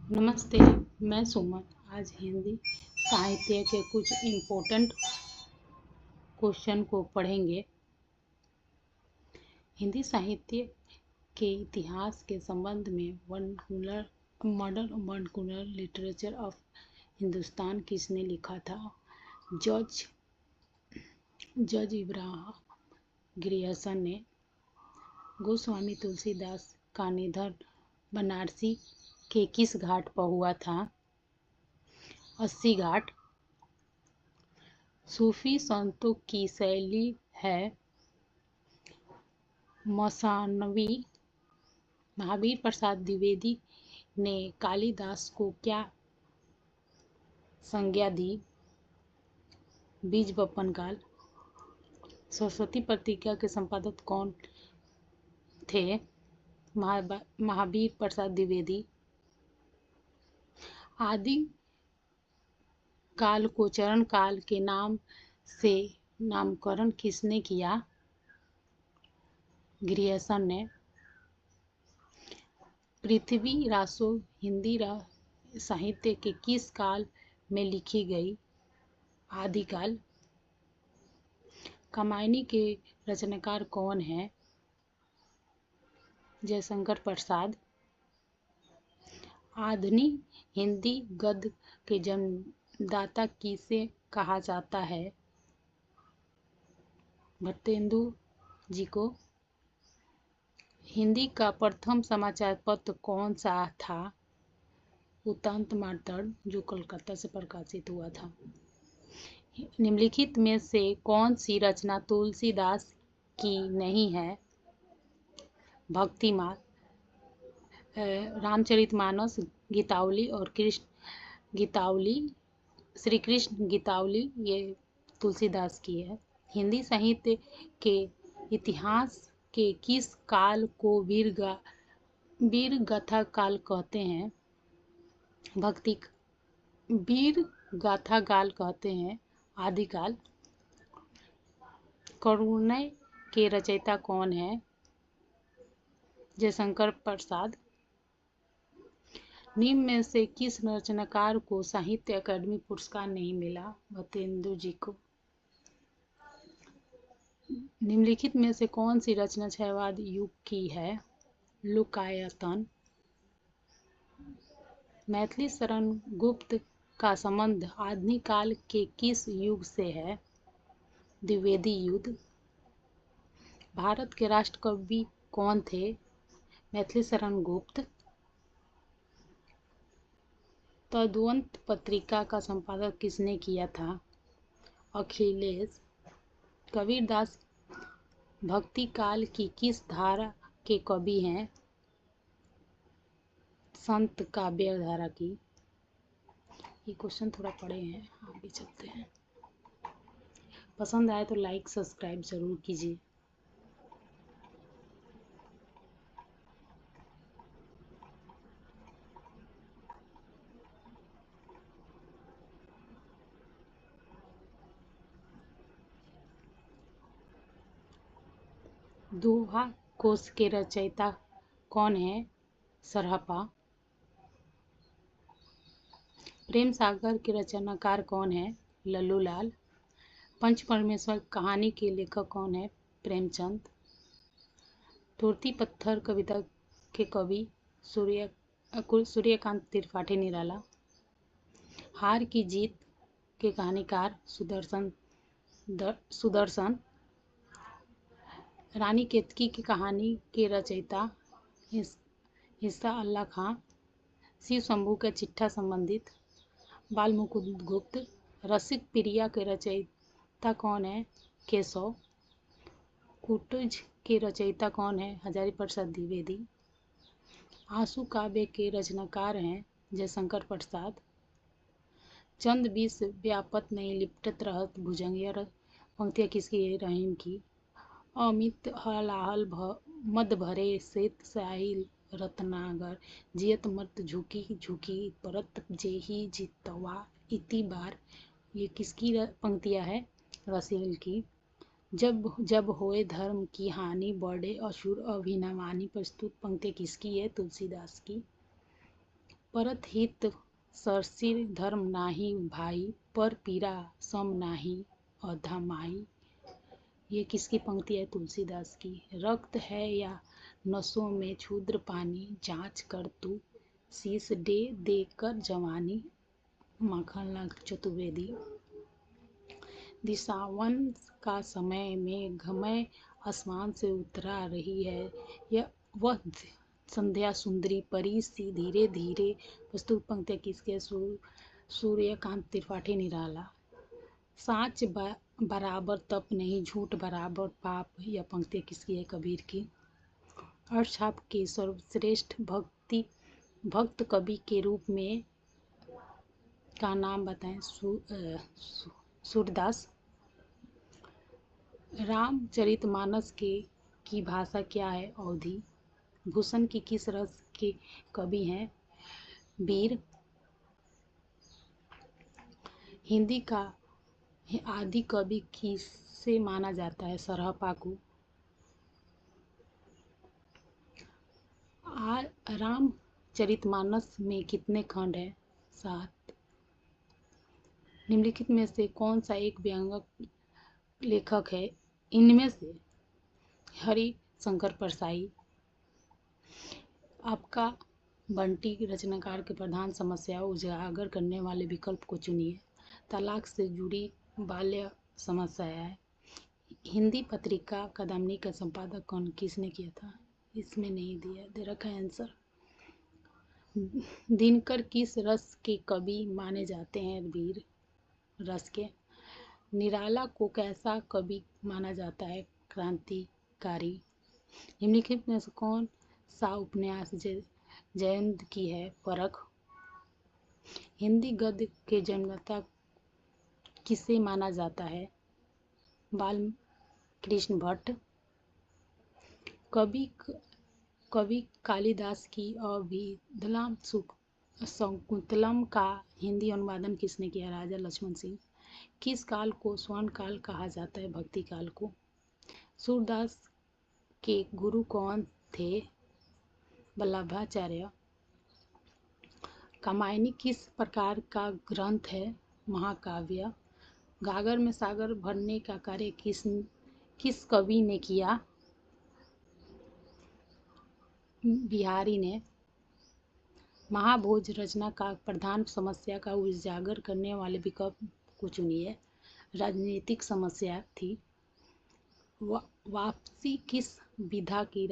नमस्ते। मैं सुमन आज हिंदी साहित्य के कुछ इम्पोर्टेंट क्वेश्चन को पढ़ेंगे। हिंदी साहित्य के इतिहास के संबंध में modern vernacular literature of Hindustan किसने लिखा था? जॉर्ज इब्राहिम ग्रियर्सन ने। गोस्वामी तुलसीदास का निधन बनारसी के किस घाट पर हुआ था? अस्सी घाट। सूफी संतों की शैली है मसानवी। महावीर प्रसाद द्विवेदी ने कालिदास को क्या संज्ञा दी? बीज बपन काल। सरस्वती पत्रिका के संपादक कौन थे? महावीर प्रसाद द्विवेदी। आदि काल को चरण काल के नाम से नामकरण किसने किया? ग्रियर्सन ने। पृथ्वी रासो हिंदी साहित्य के किस काल में लिखी गई? आदिकाल। कामायनी के रचनाकार कौन हैं? जयशंकर प्रसाद। आधुनिक हिंदी गद्य के जन्मदाता किसे कहा जाता है? भारतेंदु जी को। हिंदी का प्रथम समाचार पत्र कौन सा था? उतंत मार्तंड, जो कलकत्ता से प्रकाशित हुआ था। निम्नलिखित में से कौन सी रचना तुलसीदास की नहीं है? भक्तिमाल, रामचरितमानस, गीतावली और श्री कृष्ण गीतावली ये तुलसीदास की है। हिंदी साहित्य के इतिहास के किस काल को वीर गाथा काल कहते हैं? वीर गाथा काल कहते हैं। आदिकाल। करुणय के रचयिता कौन है? जयशंकर प्रसाद। निम्न में से किस रचनाकार को साहित्य अकादमी पुरस्कार नहीं मिला? भारतेंदु जी को। निम्नलिखित में से कौन सी रचना क्षयवाद युग की है? लुकायतन। मैथिली शरण गुप्त का संबंध आधुनिक काल के किस युग से है? द्विवेदी युग। भारत के राष्ट्रकवि कौन थे? मैथिली शरण गुप्त। तद्वंत पत्रिका का संपादन किसने किया था? अखिलेश। कबीरदास भक्ति काल की किस धारा के कवि हैं? संत काव्य धारा की। ये क्वेश्चन थोड़ा पड़े हैं, आगे चलते हैं। पसंद आए तो लाइक सब्सक्राइब जरूर कीजिए। दोहा कोश के रचयिता कौन है? सरहपा। प्रेम सागर के रचनाकार कौन है? लल्लूलाल। पंच परमेश्वर कहानी के लेखक कौन है? प्रेमचंद। तुर्ती पत्थर कविता के कवि सूर्यकांत त्रिपाठी निराला। हार की जीत के कहानीकार सुदर्शन। रानी केतकी की कहानी के रचयिता हिस्सा अल्लाह खां। शिव शंभू का चिट्ठा संबंधित बाल मुकुंद गुप्त। रसिक प्रिया के रचयिता कौन है? केशव। कुटुज के रचयिता कौन है? हजारी प्रसाद द्विवेदी। आंसू काव्य के रचनाकार हैं जयशंकर प्रसाद। चंद बीस व्यापत नहीं लिपटत रहत भुजंगिया पंक्तियाँ किसकी है? रहीम की। अमित हलाहल मद भरे श्वेत साहिल रत्नागर जियत मत झुकी झुकी परत जेही जितवा इति बार, ये किसकी पंक्तियाँ है? रसेल की। जब होए धर्म की हानि बढ़े असुर अभिनवानी, प्रस्तुत पंक्ति किसकी है? तुलसीदास की। परत हित सरसिर धर्म नाही भाई, पर पीरा सम नाही अधा माई। ये किसकी पंक्ति है? तुलसीदास की। रक्त है या नसों में क्षुद्र पानी, जांच कर तू शीश दे देकर जवानी। माखनलाल चतुर्वेदी। दिशावन का समय में घमय आसमान से उतरा रही है, यह वह संध्या सुंदरी परी सी धीरे धीरे। प्रस्तुत पंक्तियाँ किसके? सूर्यकांत त्रिपाठी निराला। साच बराबर तप नहीं, झूठ बराबर पाप। यह पंक्ति किसकी है? कबीर की। अर्थछाप के सर्वश्रेष्ठ भक्त कवि के रूप में का नाम बताएं? सूरदास। रामचरितमानस की भाषा क्या है? अवधी। भूषण की किस रस के कवि हैं? वीर। हिंदी का आदि कवि किसे माना जाता है? सरहपा को। रामचरितमानस में कितने खंड हैं? 7। निम्नलिखित में से कौन सा एक व्यंग्य लेखक है? इनमें से हरिशंकर परसाई। आपका बंटी रचनाकार की प्रधान समस्या उजागर करने वाले विकल्प को चुनिए। तलाक से जुड़ी बाल्य समस्या है। हिंदी पत्रिका कादम्बनी का संपादक कौन किसने किया था? इसमें नहीं दिया, दे रखा है आंसर। दिनकर किस रस के कवि माने जाते हैं? वीर रस के। निराला को कैसा कवि माना जाता है? क्रांतिकारी। निम्नलिखित में से कौन सा उपन्यास जयंत की है? परख। हिंदी गद्य के जन्मदाता किसे माना जाता है? बालकृष्ण भट्ट। कवि कालिदास की अभिधलम शकुंतलम का हिंदी अनुवादन किसने किया? राजा लक्ष्मण सिंह। किस काल को स्वर्ण काल कहा जाता है? भक्ति काल को। सूरदास के गुरु कौन थे? वल्लभाचार्य। कामायनी किस प्रकार का ग्रंथ है? महाकाव्य। गागर में सागर भरने का कार्य किस कवि ने किया? बिहारी ने। महाभोज रचना का प्रधान समस्या का उजागर करने वाले विकल्प को चुनिए। राजनीतिक समस्या थी। वापसी किस विधा की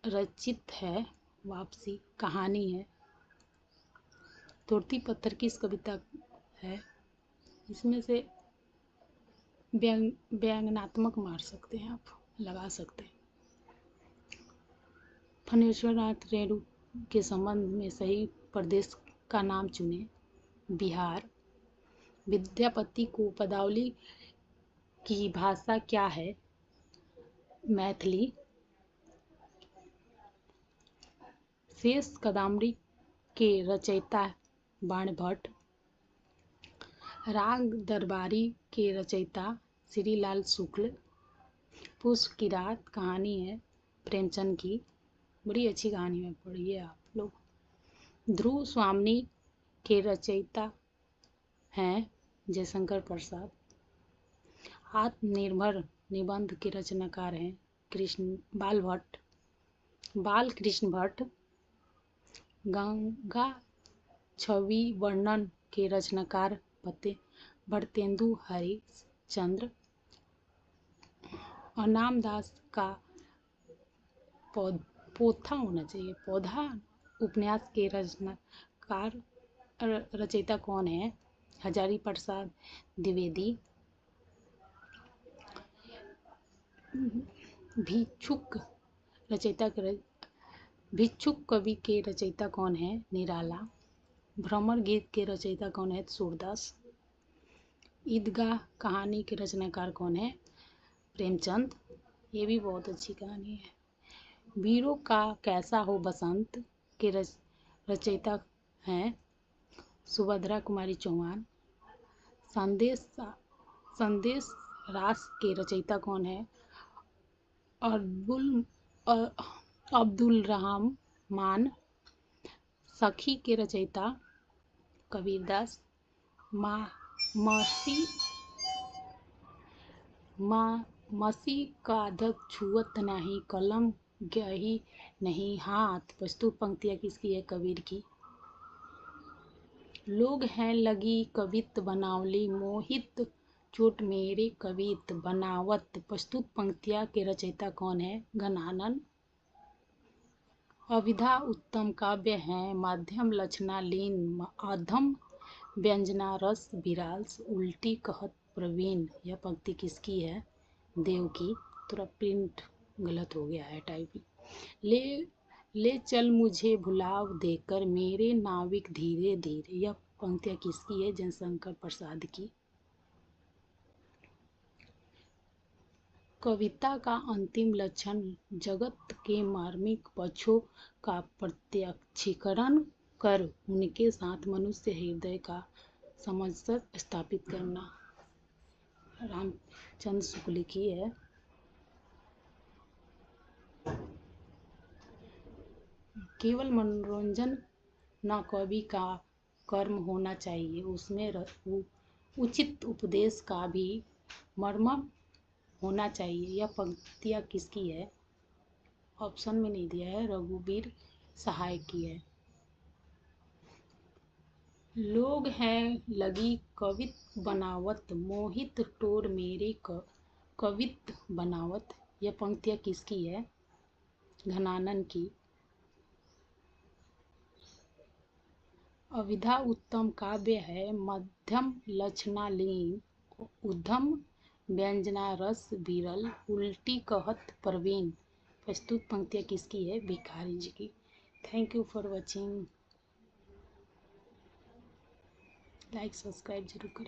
रचित है? वापसी कहानी है। तोड़ती पत्थर किस कविता है? इसमें से व्यंग्यात्मक मार सकते हैं, आप लगा सकते हैं। फणीश्वरनाथ रेणु के संबंध में सही प्रदेश का नाम चुने। बिहार। विद्यापति को पदावली की भाषा क्या है? मैथिली। शेष कादम्बरी के रचयिता बाणभट्ट। राग दरबारी के रचयिता श्रीलाल शुक्ल। पुष्प की रात कहानी है प्रेमचंद की, बड़ी अच्छी कहानी है, पढ़िए आप लोग। ध्रुव स्वामिनी के रचयिता हैं जयशंकर प्रसाद। आत्मनिर्भर निबंध के रचनाकार हैं बालकृष्ण भट्ट। गंगा छवि वर्णन के रचनाकार भारतेंदु हरिश्चंद्र। अनामदास का पोथा होना चाहिए, पौधा उपन्यास के रचयिता कौन है? हजारी प्रसाद द्विवेदी। भिक्षुक कवि के रचयिता कौन है? निराला। भ्रमर गीत के रचयिता कौन है? सूरदास। ईदगाह कहानी के रचनाकार कौन है? प्रेमचंद। ये भी बहुत अच्छी कहानी है। वीरों का कैसा हो बसंत के रचयिता हैं सुभद्रा कुमारी चौहान। संदेश रास के रचयिता कौन है? अब्दुल रहमान। सखी के रचयिता कबीरदास। मसी काधक छुअत नहीं, कलम गही नहीं हाथ। प्रस्तुत पंक्तियाँ किसकी है? कबीर की। लोग हैं लगी कवित बनावली, मोहित चोट मेरे कवित बनावत। प्रस्तुत पंक्तियाँ के रचयिता कौन है? घनानन। अविधा उत्तम काव्य है, माध्यम लक्षणालीन, अधम व्यंजना रस विराल, उल्टी कहत प्रवीण। यह पंक्ति किसकी है? देव की। थोड़ा प्रिंट गलत हो गया है, टाइपिंग। ले चल मुझे भुलाव देकर, मेरे नाविक धीरे धीरे। यह पंक्तियाँ किसकी है? जनशंकर प्रसाद की। कविता का अंतिम लक्षण जगत के मार्मिक पक्षों का प्रत्यक्षीकरण कर उनके साथ मनुष्य हृदय का सामंजस्य स्थापित करना। रामचंद्र शुक्ल की है। केवल मनोरंजन न कवि का कर्म होना चाहिए, उसमें उचित उपदेश का भी मर्म होना चाहिए। यह पंक्तियाँ किसकी है? ऑप्शन में नहीं दिया है, रघुवीर सहाय की है। लोग हैं लगी कवित बनावत, मोहित टोर मेरे कवित बनावत। यह पंक्तियाँ किसकी है? घनानन की। अविधा उत्तम काव्य है, मध्यम लक्षणालीन, उद्धम व्यंजना रस विरल, उल्टी कहत प्रवीण। प्रस्तुत पंक्तियाँ किसकी है? भिखारी जी की। Thank you for watching. Like subscribe जरूर करें।